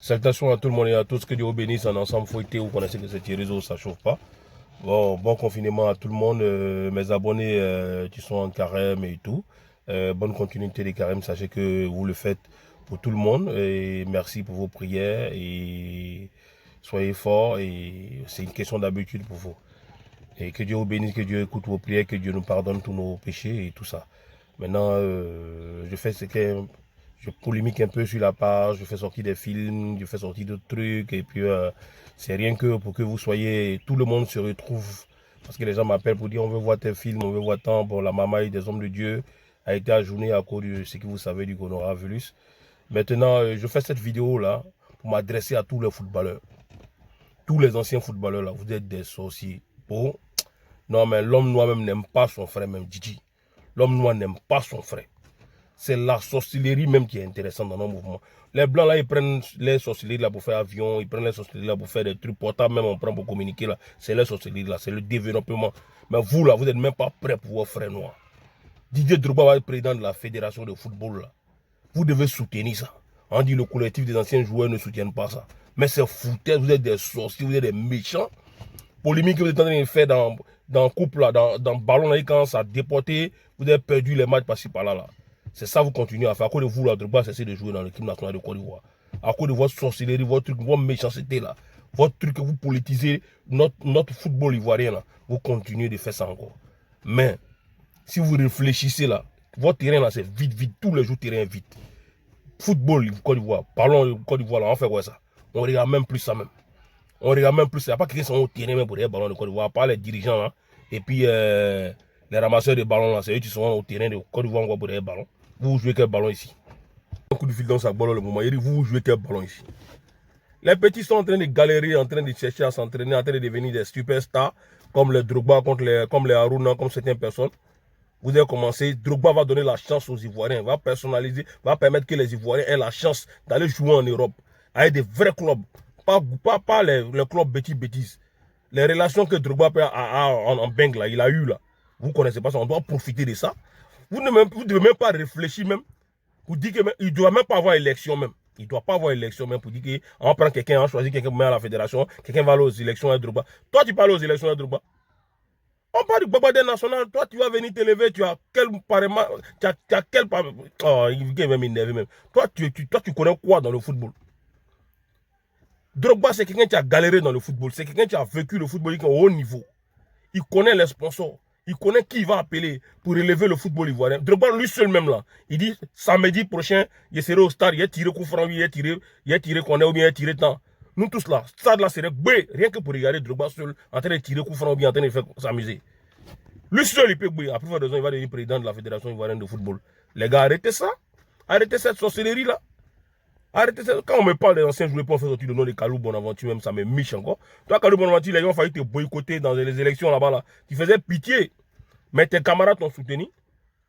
Salutations à tout le monde et à tous, que Dieu vous bénisse en ensemble fouetté. Vous connaissez que ce réseau, ça ne chauffe pas. Bon confinement à tout le monde, mes abonnés qui sont en carême et tout. Bonne continuité des carèmes, sachez que vous le faites pour tout le monde. Et merci pour vos prières et soyez forts. Et c'est une question d'habitude pour vous. Et que Dieu vous bénisse, que Dieu écoute vos prières, que Dieu nous pardonne tous nos péchés et tout ça. Maintenant, je fais ce que... Je polémique un peu sur la page, je fais sortir des films, je fais sortir d'autres trucs. Et puis, c'est rien que pour que vous soyez... Tout le monde se retrouve. Parce que les gens m'appellent pour dire on veut voir tes films, on veut voir tant. Bon, la mamaille des hommes de Dieu a été ajournée à cause de ce que vous savez du coronavirus. Maintenant, je fais cette vidéo-là pour m'adresser à tous les footballeurs. Tous les anciens footballeurs, là, vous êtes des sorciers. Bon, non, mais l'homme noir même n'aime pas son frère, même Didi. L'homme noir n'aime pas son frère. C'est la sorcellerie même qui est intéressante dans nos mouvements. Les blancs là, ils prennent les sorcelleries là pour faire avion, ils prennent les sorcelleries là pour faire des trucs portables, même on prend pour communiquer là. C'est les sorcelleries là, c'est le développement. Mais vous là, vous n'êtes même pas prêts pour vos frères noirs. Didier Drogba va être président de la fédération de football là. Vous devez soutenir ça. On dit le collectif des anciens joueurs ne soutiennent pas ça. Mais c'est foutaise, vous êtes des sorciers, vous êtes des méchants. Polémique que vous êtes en train de faire dans couple là, dans ballon là, quand ça a déporté, vous avez perdu les matchs par-ci par-là là. C'est ça que vous continuez à faire. À cause de vous, là, Drogba cessez de jouer dans l'équipe nationale de Côte d'Ivoire. À cause de votre sorcellerie, votre truc, votre méchanceté là, votre truc que vous politisez notre football ivoirien là, vous continuez de faire ça encore. Mais, si vous réfléchissez là, votre terrain là, c'est vite, vite, tous les jours terrain est vite. Football Côte d'Ivoire, parlons Côte d'Ivoire là, on fait quoi ça? On regarde même plus ça même. On regarde même plus ça. Il n'y a pas quelqu'un qui sont au terrain même pour les ballons de Côte d'Ivoire, à part les dirigeants là, et puis les ramasseurs de ballons là, c'est eux qui sont au terrain de Côte d'Ivoire pour les ballons. Vous jouez quel ballon ici? Un coup de fil dans sa balle le moment. Il dit vous jouez quel ballon ici? Les petits sont en train de galérer, en train de chercher à s'entraîner, en train de devenir des superstars comme les Drogba, comme les Haruna, comme certaines personnes. Vous avez commencé, Drogba va donner la chance aux Ivoiriens, va personnaliser, va permettre que les Ivoiriens aient la chance d'aller jouer en Europe avec des vrais clubs, pas les clubs bêtises. Les relations que Drogba a en Beng là, il a eu là. Vous ne connaissez pas ça, on doit profiter de ça. Vous ne devez même pas réfléchir même pour dire qu'il ne doit même pas avoir élection même. Il ne doit pas avoir élection même pour dire qu'on prend quelqu'un, on choisit quelqu'un pour mettre à la fédération, quelqu'un va aller aux élections à Drogba. Toi, tu parles aux élections à Drogba. On parle du Babadé national, toi tu vas venir t'élever, tu as quel pareillement, tu as quel oh, il va m'énerver même. Toi tu connais quoi dans le football? Drogba c'est quelqu'un qui a galéré dans le football, c'est quelqu'un qui a vécu le football au haut niveau. Il connaît les sponsors. Il connaît qui il va appeler pour élever le football ivoirien. Drogba, lui seul même là, il dit samedi prochain, je serai au stade, il a tiré coup franc, il a tiré qu'on est ou bien il a tiré temps. Nous tous là, stade là serait boué, rien que pour regarder Drogba seul en train de tirer coup franc ou bien en train de faire s'amuser. Lui seul il peut bouer. Après raison, il va devenir président de la fédération ivoirienne de football. Les gars, arrêtez ça. Arrêtez cette sorcellerie là. Arrêtez ça. Quand on me parle des anciens joueurs pour faire sortir le nom de Kalou Bonaventure, même ça me miche encore. Toi, Kalou Bonaventure, les gens ont failli te boycotter dans les élections là-bas. Là. Tu faisais pitié. Mais tes camarades t'ont soutenu.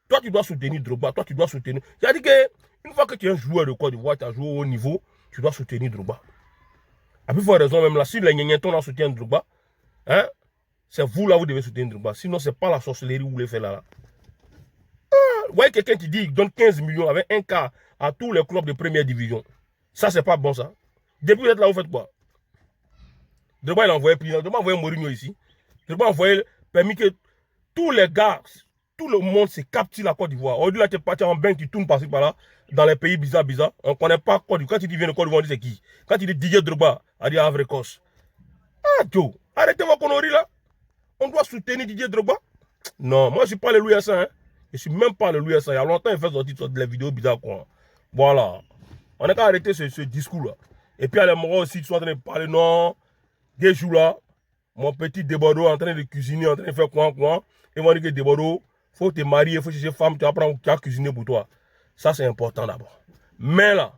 Toi, tu dois soutenir Drogba. Toi, tu dois soutenir. C'est-à-dire qu'une fois que tu es un joueur de Côte d'Ivoire, tu as joué au haut niveau, tu dois soutenir Drogba. À plus forte raison, même là, si les Gnégnetons soutiennent Drogba, hein, c'est vous là, vous devez soutenir Drogba. Sinon, ce n'est pas la sorcellerie que vous voulez faire là. Vous voyez quelqu'un qui dit qu'il donne 15 millions avec un quart à tous les clubs de première division. Ça, c'est pas bon ça. Depuis que vous êtes là, vous faites quoi? Drogba, il a envoyé Pina, Drogba a envoyé Mourinho ici. Drogba a envoyé, permis que tous les gars, tout le monde se capte la Côte d'Ivoire. Aujourd'hui, là, tu es parti en bain, tu tournes par-ci par-là, dans les pays bizarres. On ne connaît pas Côte d'Ivoire. Quand tu dis viens de Côte d'Ivoire, on dit c'est qui? Quand tu dis Didier Drogba, on dit Avrecos. Ah, Joe, arrêtez vos conneries là. On doit soutenir Didier Drogba. Non, moi, je ne suis pas le Louis Hassan. Hein. Je ne suis même pas le Louis Hassan. Il y a longtemps, il fait sortir des vidéos bizarres. Quoi. Voilà. On n'a qu'à arrêter ce discours-là. Et puis, à les morts aussi, ils sont en train de parler, non, des jours là, mon petit Débado en train de cuisiner, en train de faire quoi. Ils vont dire que Débado, il faut te marier, il faut chercher femme, tu vas prendre qui a cuisiné pour toi. Ça, c'est important d'abord. Mais là,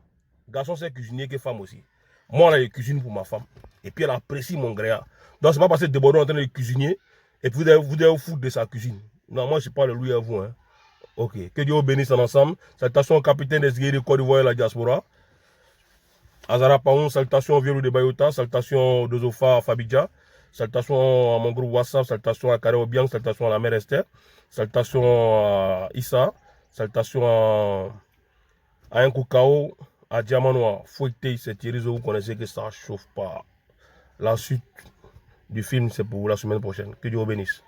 garçon, c'est cuisiner que femme aussi. Moi, là, je cuisine pour ma femme. Et puis, elle apprécie mon gréa. Donc, c'est pas parce que Débado est en train de cuisiner et puis vous devez vous foutre de sa cuisine. Non, moi, je ne suis pas le Louis à vous. Hein. Ok. Que Dieu vous bénisse en ensemble. Salutations au capitaine des guerriers de Côte d'Ivoire et la diaspora. Azara Paon, salutations au Violou de Bayota, salutations d'Ozofa Fabidja, salutations à mon groupe WhatsApp, salutations à Kareo Biang, salutations à la mère Esther, salutations à Issa, salutations à Nkukao, à Diamant Noir, Fouetté, c'est Thierry Zo, vous connaissez que ça chauffe pas. La suite du film, c'est pour la semaine prochaine. Que Dieu vous bénisse.